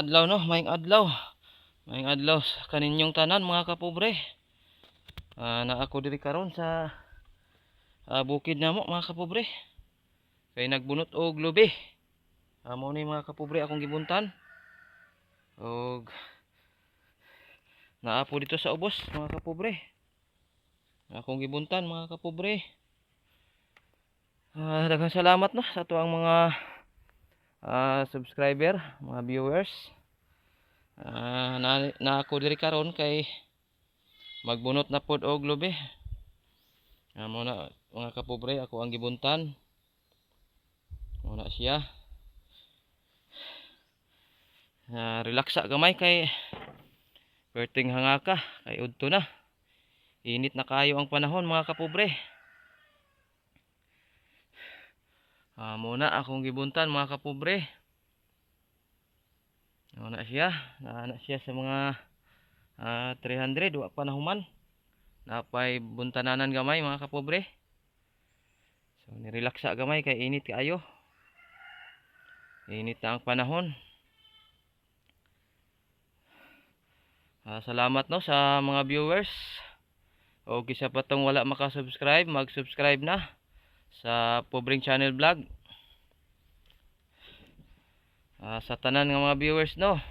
adlaw no, maayong adlaw. Maayong adlaw sa kaninyong tanan mga kapobre. Na ako diri karon sa bukid namo mga kapobre. Kay nagbunot og lubi. Amo ni mga kapobre akong gibuntan. Og naapo dito sa ubos mga kapobre. Akong gibuntan mga kapobre. Daghang salamat no sa tuang mga subscriber, mga viewers. Na ako diri karon kay magbunot na pod og lubi. Amo na mga kapobre, ako ang gibuntan. Muna siya. Relaksa gamay kay perting hangaka kay udto na. Init na kayo ang panahon mga kapobre. Muna akong gibuntan mga kapobre. Muna siya. Na siya sa mga 300 wa pa nahuman. Napay buntananan gamay mga kapobre. So nirelaksa gamay kay init kaayo. Init na ang panahon. Salamat no sa mga viewers. O kisa pa tong wala makasubscribe, mag-subscribe na sa Pobreng Channel Vlog. Sa tanan ng mga viewers no,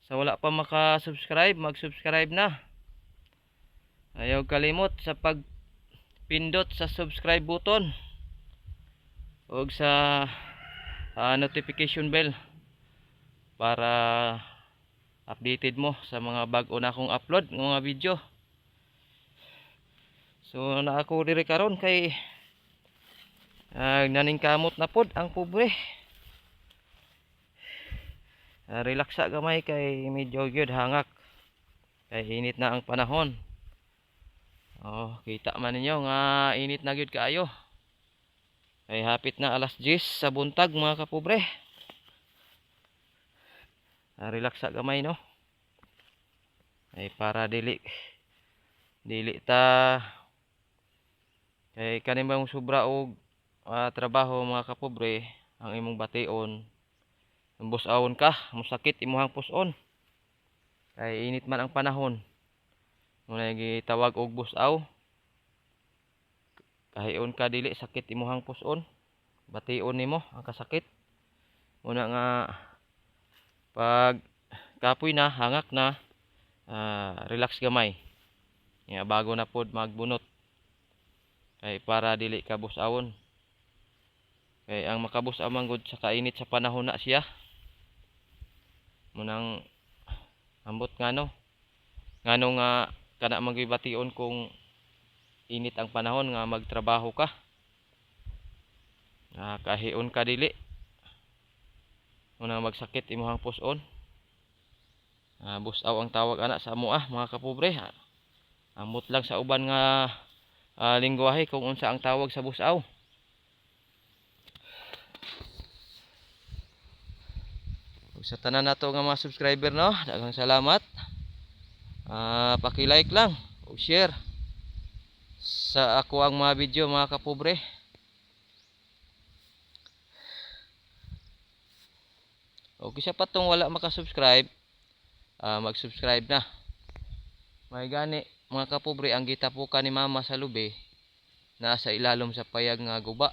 sa wala pa makasubscribe, mag-subscribe na. Ayaw kalimot sa pagpindot sa subscribe button o sa notification bell para updated mo sa mga bag-o na akong upload ng mga video. So na ako diri karon kay naningkamot na pod ang pobre. Relaksa gamay kay medyo gyud hangak kay init na ang panahon. Kita man ninyo nga init na gyud kaayo. Ay hapit na alas 10 sa buntag mga kapobre. Relaksa gamay no. Ay para dili ta kay kanin bang sobra og trabaho mga kapobre ang imong bation. Busawon ka, musakit imuhang puson. Kay init man ang panahon. Muna gitawag og busaw. Kahiyon ka dili sakit imuhang puson. Bation nimo ang kasakit. Muna nga pag kapoy na, hangak na, relax gamay. Bago na pod magbunot. Kay para dili ka busawon. Kay ang makabusaw man gud sa kainit sa panahon na siya. Munang ambot ngano nga kana magibation kung init ang panahon nga magtrabaho ka. Kahiyon ka dili. Munang magsakit imuhang puson. Busaw ang tawag ana sa amo mga kapobre. Ambot lang sa uban nga lingwahe kung unsa ang tawag sa busaw. Sa tanan nato nga mga subscriber no, daghang salamat. Paki-like lang o share sa ako ang mga video mga kapobre. O kisa pa tong wala makasubscribe, mag-subscribe na. May gani mga kapobre ang gitapukan ni mama sa lubi nasa ilalom sa payag nga guba.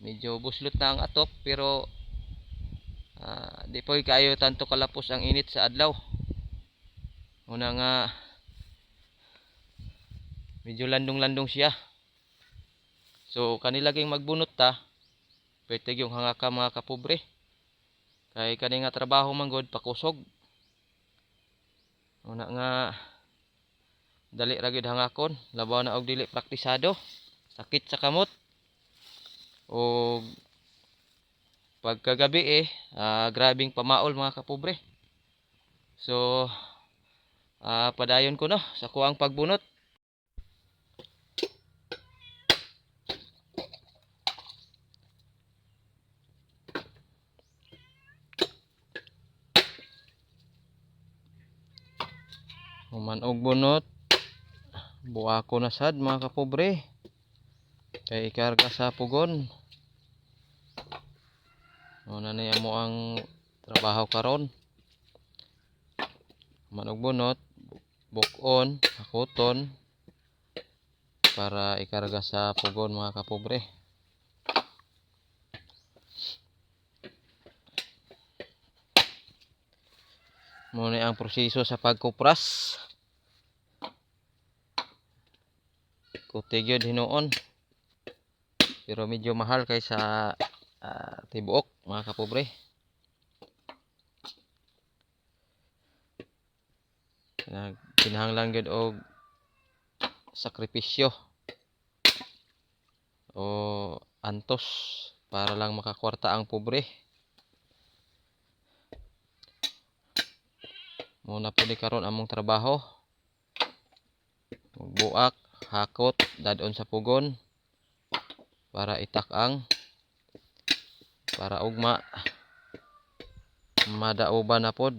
Medyo buslot na ang atop pero di po kayo tanto kalapos ang init sa adlaw. Una nga medyo landong-landong siya. So kanila ging magbunot ta. Pwede yung hangaka mga kapobre. Kay kani nga trabaho man gud pakusog. Una nga dali ra gid hangakon, labaw na og dili praktisado. Sakit sa kamot. O pagkagabi grabing pamaol mga kapobre. So padayon ko no sa kuang pagbunot. Human og bunot. Buwa ko na sad mga kapobre. Kay karga sa pugon. Una na mo ang trabaho karon. manog bunot, bukon, hakuton para ikarga sa pugon mga kapobre. Muna ang proseso sa pagkupras. Kutigyo hinuon. Pero medyo mahal kaysa tibuok mga kapobre. Kinahanglan gyud og sakripisyo o antos para lang makakwarta ang pobre. Muna po ni karon among trabaho. Magbuak, hakot, dadon sa pugon para itak-ang para ugma madauban na pod.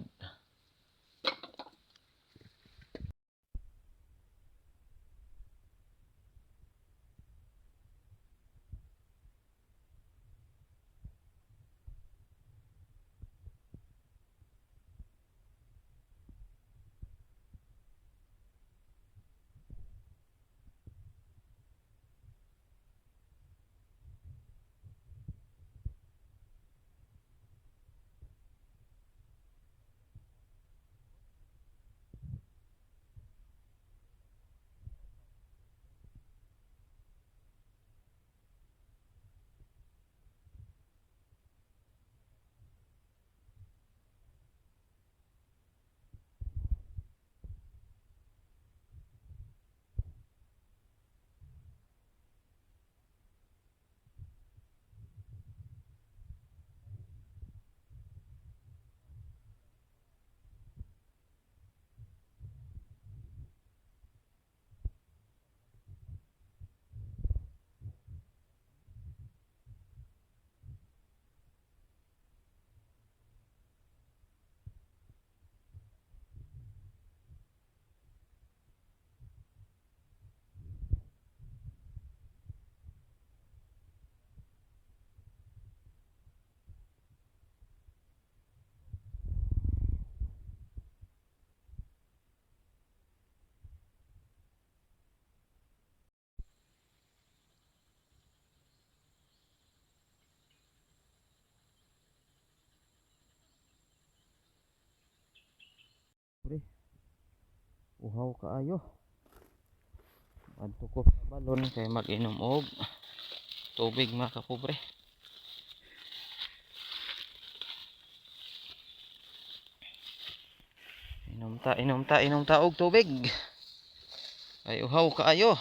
Uhaw kaayo. Adto ko sa balon kay mag-inom og tubig mga kapobre. Inom ta og tubig. Ay uhaw kaayo.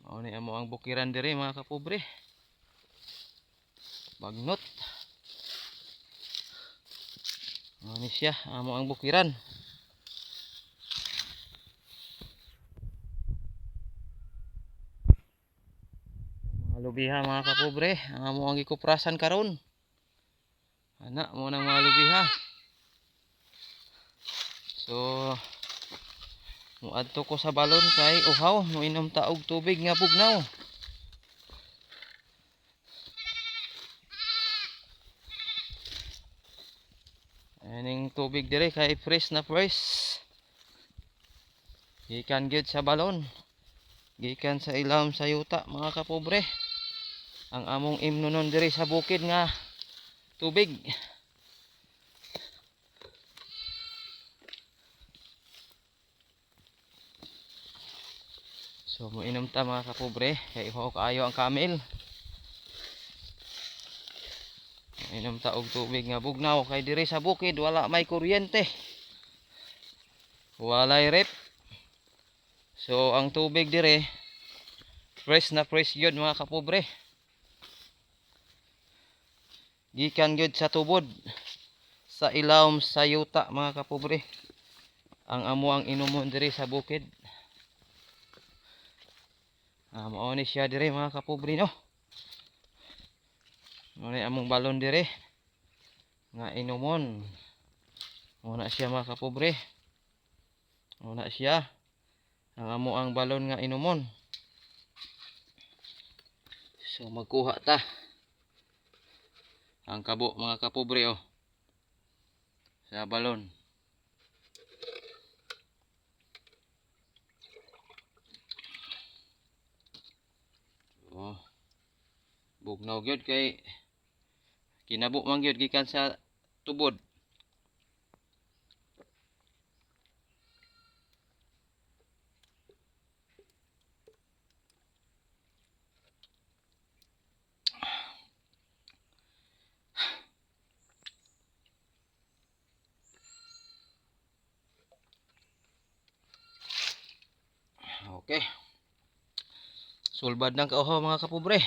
Mao ni amo ang bukiran diri mga kapobre. Bagnot. Mao ni siya amo ang bukiran. Mga lubiha mga kapobre, ang amo ang gikuprasan karon. Ana mo nang mga lubiha. So muadto ko sa balon kay uhaw, moinom ta og tubig nga bugnaw. Aning tubig dire kay fresh na fresh. Gikan gyud sa balon. Gikan sa ilawom sa yuta mga kapobre. Ang among imnonon dire sa bukid nga tubig. So moinom ta mga kapobre kay uhaw kaayo ang kamil. Moinom ta og tubig nga bugnaw kay dire sa bukid wala may kuryente. Walay rep. So ang tubig dire fresh na fresh gyud mga kapobre. Gikan gyud sa tubod sa ilawom sa yuta mga kapobre. Ang amo ang inumon dire sa bukid. Mao ni siya dire mga kapobre no. Mao ni among balon dire nga inumon. Mao na siya mga kapobre. Mao na siya ang amo ang balon nga inumon. So magkuha ta. Ang kabo mga kapobre oh. Sa balon. Oh. Bugnaw gyud kay kinabo man gyud gikan sa tubod. Okay. Sulbad ng kauhaw mga kapobre.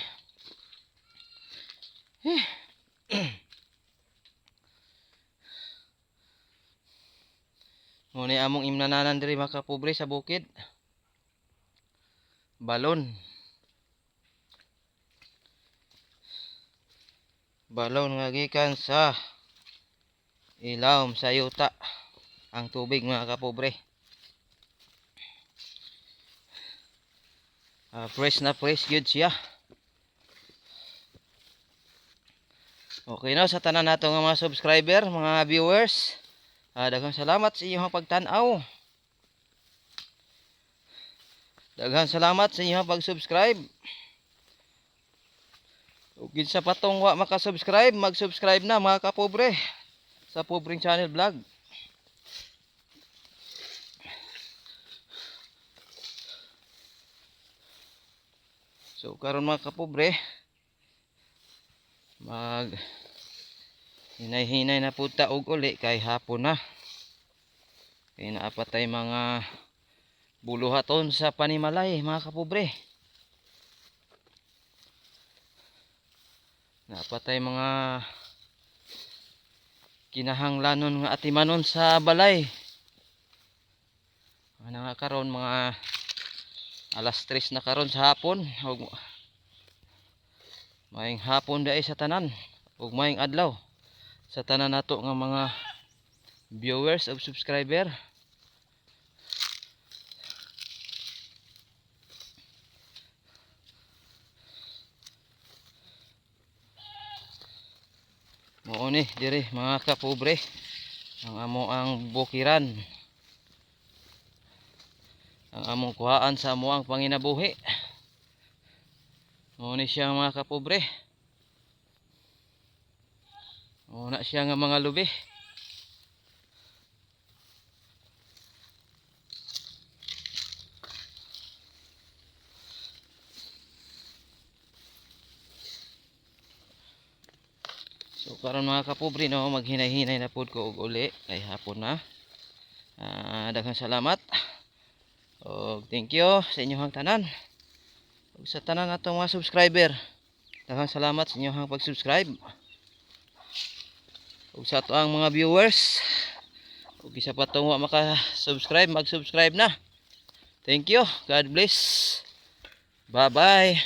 Muna among imnananan diri mga kapobre sa bukid. Balon. Balon nga gikan sa ilawom sa yuta. Ang tubig mga kapobre. Fresh na fresh good siya. Okay na sa tanan nato nga mga subscriber, mga viewers. Daghang salamat sa inyong pagtan-aw. Daghang salamat sa inyong pag-subscribe. Ug kinsa pa tong wa maka-subscribe, mag-subscribe na mga kapobre sa Pobreng Channel Vlog. So karon mga kapobre, mag hinay-hinay na puta og uli kay hapon na. Kay naapatay mga buluhaton sa panimalay mga kapobre. Naapatay mga kinahanglanon nga atimanon sa balay. Ano nga karon mga alas 3 na karon sa hapon. Maayong hapon dai sa tanan ug maayong adlaw sa tanan nato nga mga viewers ug subscriber. Mao ni diri mga kapobre ang amo ang bukiran. Ang among kuhaan sa amo ang panginabuhi. Mao ni siya mga kapobre. Mao na siya nga mga lubi. So karon mga kapobre no, maghinay-hinay na pud ko og uli kay hapon na. Daghang salamat. Og thank you sa inyong tanan. Ug sa tanan natong mga subscriber, daghang salamat sa inyong pag-subscribe. Ug sa ato ang mga viewers, ug isa pa tong wa maka-subscribe, mag-subscribe na. Thank you. God bless. Bye-bye.